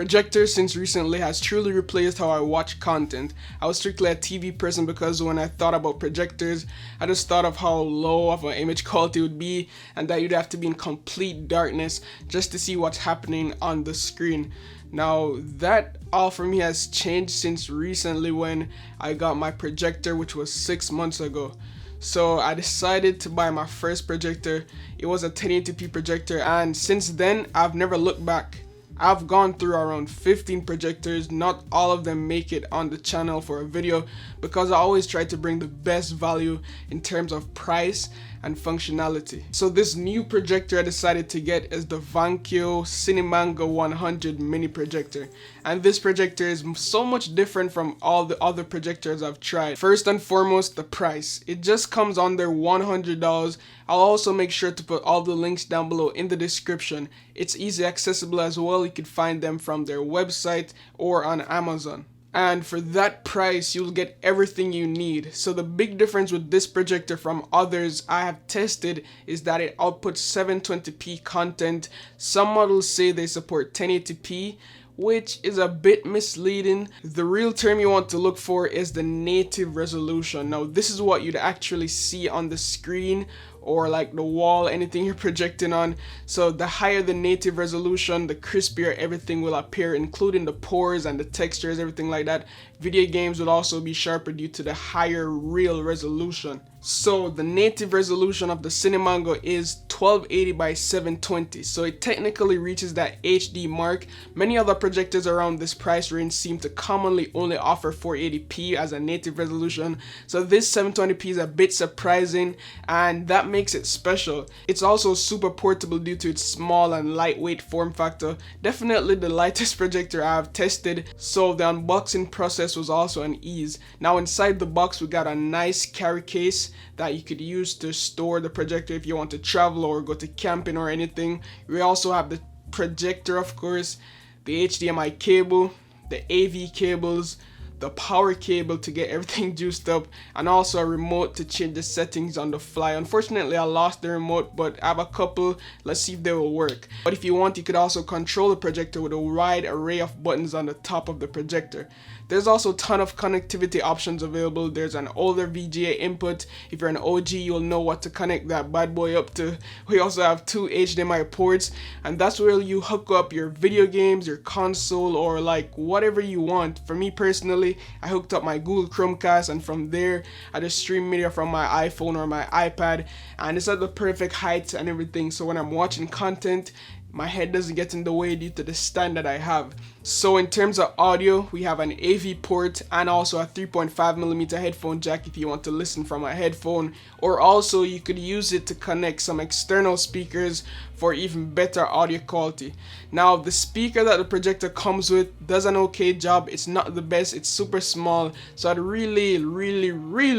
Projector since recently has truly replaced how I watch content. I was strictly a TV person because when I thought about projectors, I just thought of how low of an image quality would be and that you'd have to be in complete darkness just to see what's happening on the screen. Now that all for me has changed since recently when I got my projector, which was 6 months ago. So I decided to buy my first projector. It was a 1080p projector, and since then I've never looked back. I've gone through around 15 projectors. Not all of them make it on the channel for a video because I always try to bring the best value in terms of price and functionality. So this new projector I decided to get is the Vankyo Cinemango 100 mini projector, and this projector is so much different from all the other projectors I've tried. First and foremost, the price. It just comes under $100. I'll also make sure to put all the links down below in the description. It's easy accessible as well. You can find them from their website or on Amazon. And for that price, you'll get everything you need. So the big difference with this projector from others I have tested is that it outputs 720p content. Some models say they support 1080p, which is a bit misleading. The real term you want to look for is the native resolution. Now this is what you'd actually see on the screen or like the wall, anything you're projecting on. So the higher the native resolution, the crispier everything will appear, including the pores and the textures, everything like that. Video games will also be sharper due to the higher real resolution. So the native resolution of the Cinemango is 1280 by 720, so it technically reaches that HD mark. Many other projectors around this price range seem to commonly only offer 480p as a native resolution, so this 720p is a bit surprising, and that makes it special. It's also super portable due to its small and lightweight form factor. Definitely the lightest projector I have tested, so the unboxing process was also an ease. Now inside the box we got a nice carry case that you could use to store the projector if you want to travel or go to camping or anything. We also have the projector, of course, the HDMI cable, the AV cables, the power cable to get everything juiced up, and also a remote to change the settings on the fly. Unfortunately I lost the remote, but I have a couple. Let's see if they will work. But if you want, you could also control the projector with a wide array of buttons on the top of the projector. There's also a ton of connectivity options available. There's an older VGA input. If you're an OG, you'll know what to connect that bad boy up to. We also have 2 HDMI ports, and that's where you hook up your video games, your console, or like whatever you want. For me personally, I hooked up my Google Chromecast, and from there I just stream media from my iPhone or my iPad, and it's at the perfect height and everything, so when I'm watching content my head doesn't get in the way due to the stand that I have. So in terms of audio, we have an AV port and also a 3.5mm headphone jack if you want to listen from a headphone, or also you could use it to connect some external speakers for even better audio quality. Now the speaker that the projector comes with does an okay job. It's not the best, it's super small, so I'd really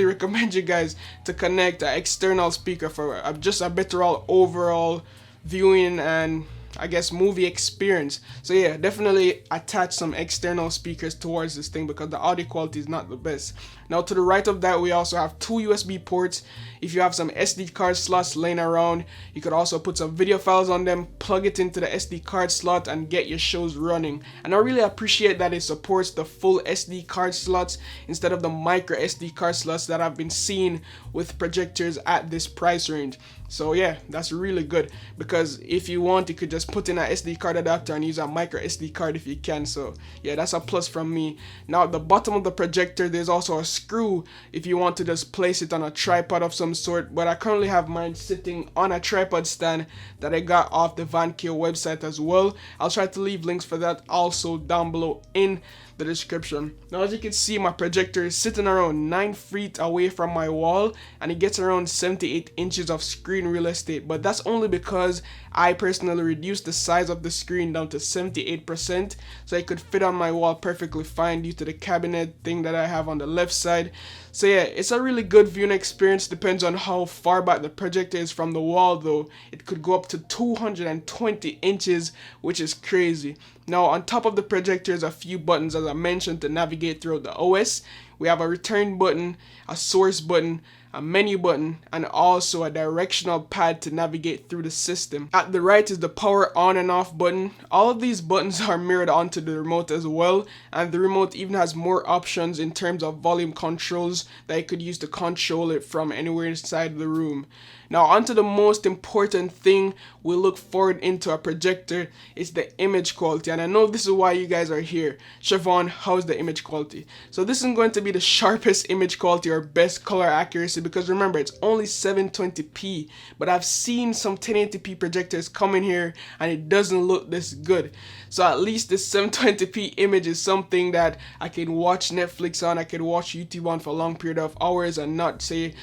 recommend you guys to connect an external speaker for just a better overall viewing and I guess movie experience. So yeah, definitely attach some external speakers towards this thing because the audio quality is not the best. Now to the right of that we also have 2 USB ports. If you have some SD card slots laying around, you could also put some video files on them, plug it into the SD card slot and get your shows running. And I really appreciate that it supports the full SD card slots instead of the micro SD card slots that I've been seeing with projectors at this price range. So yeah, that's really good because if you want, you could just put in an SD card adapter and use a micro SD card if you can. So yeah, that's a plus from me. Now at the bottom of the projector there's also a screw if you want to just place it on a tripod of some sort, but I currently have mine sitting on a tripod stand that I got off the Vankyo website as well. I'll try to leave links for that also down below in the description. Now as you can see, my projector is sitting around 9 feet away from my wall and it gets around 78 inches of screen real estate, but that's only because I personally reduced the size of the screen down to 78% so it could fit on my wall perfectly fine due to the cabinet thing that I have on the left side. So yeah, it's a really good viewing experience. Depends on how far back the projector is from the wall though. It could go up to 220 inches, which is crazy. Now on top of the projector is a few buttons as I mentioned to navigate throughout the OS. We have a return button, a source button, a menu button, and also a directional pad to navigate through the system. At the right is the power on and off button. All of these buttons are mirrored onto the remote as well, and the remote even has more options in terms of volume controls that you could use to control it from anywhere inside the room. Now onto the most important thing we look forward into a projector is the image quality, and I know this is why you guys are here. Shevon, how's the image quality? So this isn't going to be the sharpest image quality or best color accuracy, because remember it's only 720p, but I've seen some 1080p projectors come in here and it doesn't look this good. So at least this 720p image is something that I can watch Netflix on, I can watch YouTube on for a long period of hours and not say,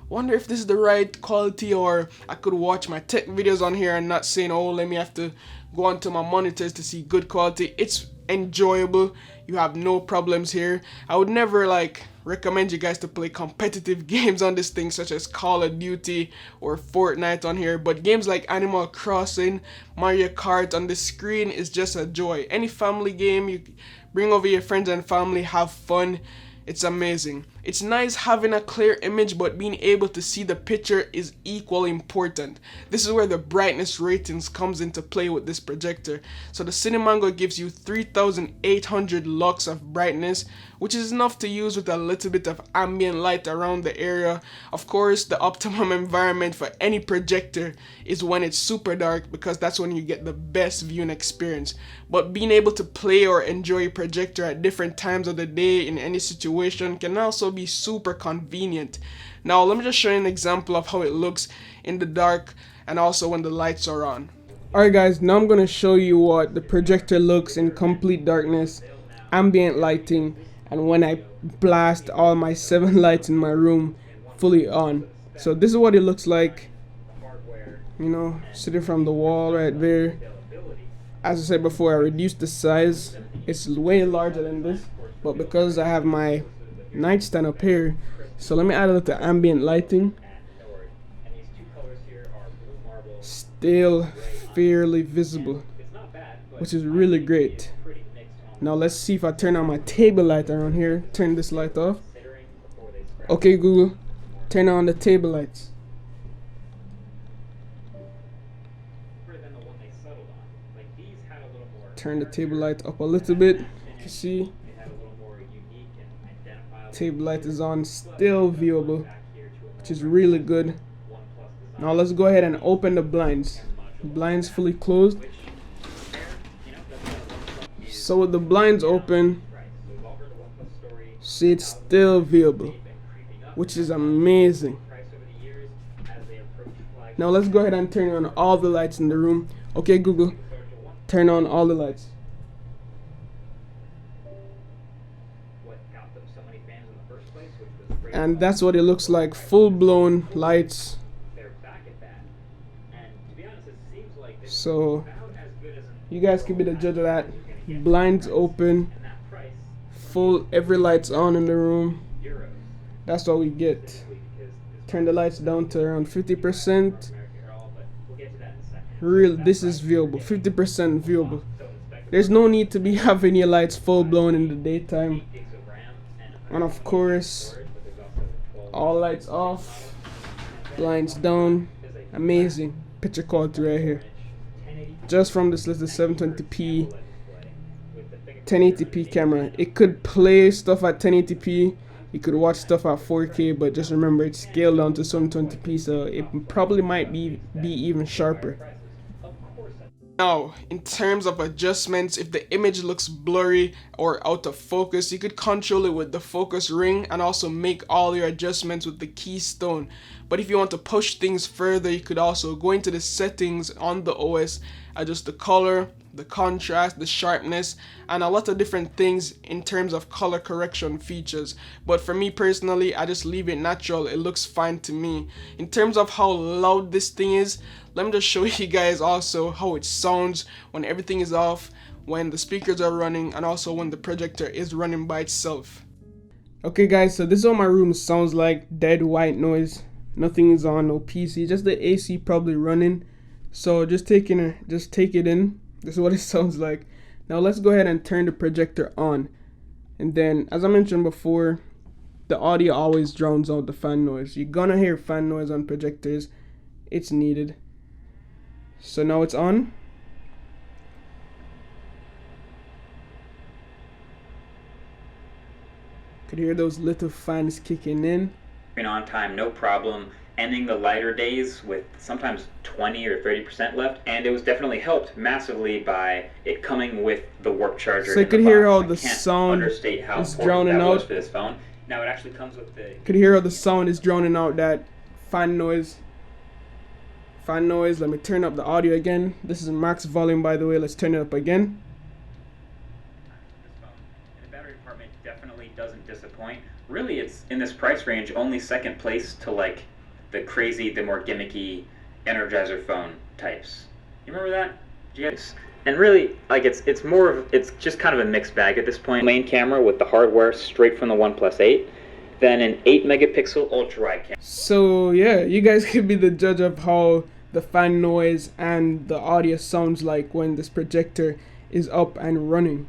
wonder if this is the right quality, or I could watch my tech videos on here and not saying, oh, let me have to go onto my monitors to see good quality. It's enjoyable. You have no problems here. I would never recommend you guys to play competitive games on this thing such as Call of Duty or Fortnite on here, but games like Animal Crossing, Mario Kart on the screen is just a joy. Any family game, you bring over your friends and family, have fun. It's amazing. It's nice having a clear image, but being able to see the picture is equally important. This is where the brightness ratings comes into play with this projector. So the Cinemango gives you 3800 lux of brightness, which is enough to use with a little bit of ambient light around the area. Of course, the optimum environment for any projector is when it's super dark, because that's when you get the best viewing experience. But being able to play or enjoy a projector at different times of the day in any situation can also be super convenient. Now let me just show you an example of how it looks in the dark and also when the lights are on. Alright guys, now I'm going to show you what the projector looks in complete darkness, ambient lighting, and when I blast all my 7 lights in my room fully on. So this is what it looks like, you know, sitting from the wall right there. As I said before, I reduced the size. It's way larger than this, but because I have my nightstand up here, so let me add a little ambient lighting. Still fairly visible, which is really great. Now let's see if I turn on my table light around here. Turn this light off. Okay Google, turn on the table lights. Turn the table light up a little bit. You can see table light is on, still viewable, which is really good. Now let's go ahead and open the blinds. The blinds fully closed. So with the blinds open, see, it's still viewable, which is amazing. Now let's go ahead and turn on all the lights in the room. Okay Google, turn on all the lights. And that's what it looks like, full-blown lights. So you guys can be the judge of that. Blinds open, full, every light's on in the room. That's what we get. Turn the lights down to around 50%. This is viewable, 50% viewable. There's no need to be having your lights full blown in the daytime. And of course, all lights off, blinds down. Amazing picture quality right here, just from this little 720p 1080p camera. It could play stuff at 1080p, you could watch stuff at 4K, but just remember it's scaled down to 720p, so it probably might be even sharper. Now, in terms of adjustments, if the image looks blurry or out of focus, you could control it with the focus ring and also make all your adjustments with the keystone. But if you want to push things further, you could also go into the settings on the OS, adjust the color, the contrast, the sharpness, and a lot of different things in terms of color correction features. But for me personally, I just leave it natural. It looks fine to me. In terms of how loud this thing is, let me just show you guys also how it sounds when everything is off, when the speakers are running, and also when the projector is running by itself. Okay guys, so this is what my room sounds like. Dead white noise, nothing is on, no PC, just the AC probably running. So just take it in. This is what it sounds like. Now let's go ahead and turn the projector on. And then, as I mentioned before, the audio always drowns out the fan noise. You're gonna hear fan noise on projectors. It's needed. So now it's on. Could hear those little fans kicking in. On time, no problem. Ending the lighter days with sometimes 20 or 30% left, and it was definitely helped massively by it coming with the warp charger. So you could hear how the sound is drowning out for this phone. Now it actually comes with the. Could hear how the sound is drowning out that fan noise. Fan noise. Let me turn up the audio again. This is max volume, by the way. Let's turn it up again. This phone in the battery department definitely doesn't disappoint. Really, it's in this price range only second place to like the more gimmicky Energizer phone types. You remember that? Yes. And really, like it's just kind of a mixed bag at this point. Main camera with the hardware straight from the OnePlus 8, then an 8 megapixel ultra wide camera. So yeah, you guys can be the judge of how the fan noise and the audio sounds like when this projector is up and running.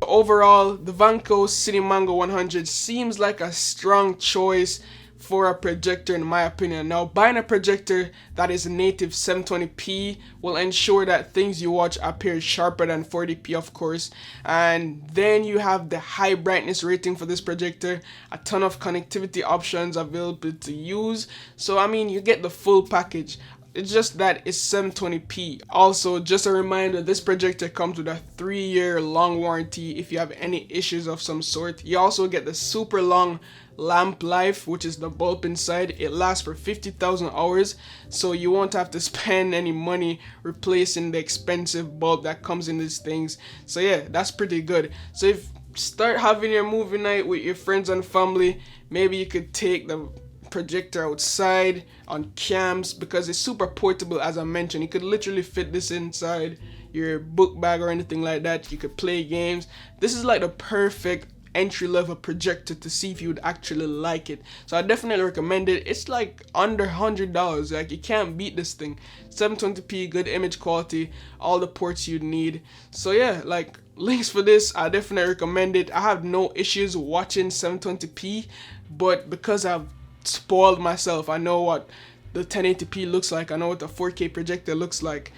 Overall, the Vankyo Cinemango 100 seems like a strong choice for a projector in my opinion. Now, buying a projector that is native 720p will ensure that things you watch appear sharper than 40p, of course, and then you have the high brightness rating for this projector, a ton of connectivity options available to use. So I mean, you get the full package. It's just that it's 720p. Also, just a reminder, this projector comes with a 3-year long warranty if you have any issues of some sort. You also get the super long lamp life, which is the bulb inside. It lasts for 50,000 hours, so you won't have to spend any money replacing the expensive bulb that comes in these things. So yeah, that's pretty good. So if start having your movie night with your friends and family, maybe you could take the projector outside on cams because it's super portable. As I mentioned, you could literally fit this inside your book bag or anything like that. You could play games. This is like the perfect entry-level projector to see if you would actually like it. So I definitely recommend it. It's like under $100. Like, you can't beat this thing. 720p, good image quality, all the ports you'd need. So yeah, like, links for this, I definitely recommend it. I have no issues watching 720p, but because I've spoiled myself, I know what the 1080p looks like, I know what the 4K projector looks like.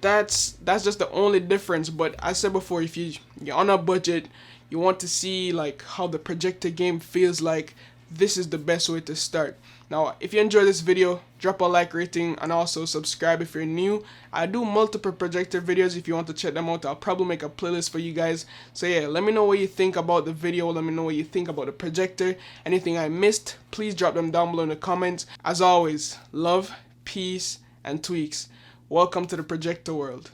That's just the only difference. But I said before, if you're on a budget, you want to see like how the projector game feels like, this is the best way to start. Now, if you enjoyed this video, drop a like rating and also subscribe if you're new. I do multiple projector videos. If you want to check them out, I'll probably make a playlist for you guys. So yeah, let me know what you think about the video. Let me know what you think about the projector. Anything I missed, please drop them down below in the comments. As always, love, peace, and tweaks. Welcome to the projector world.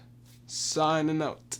Signing out.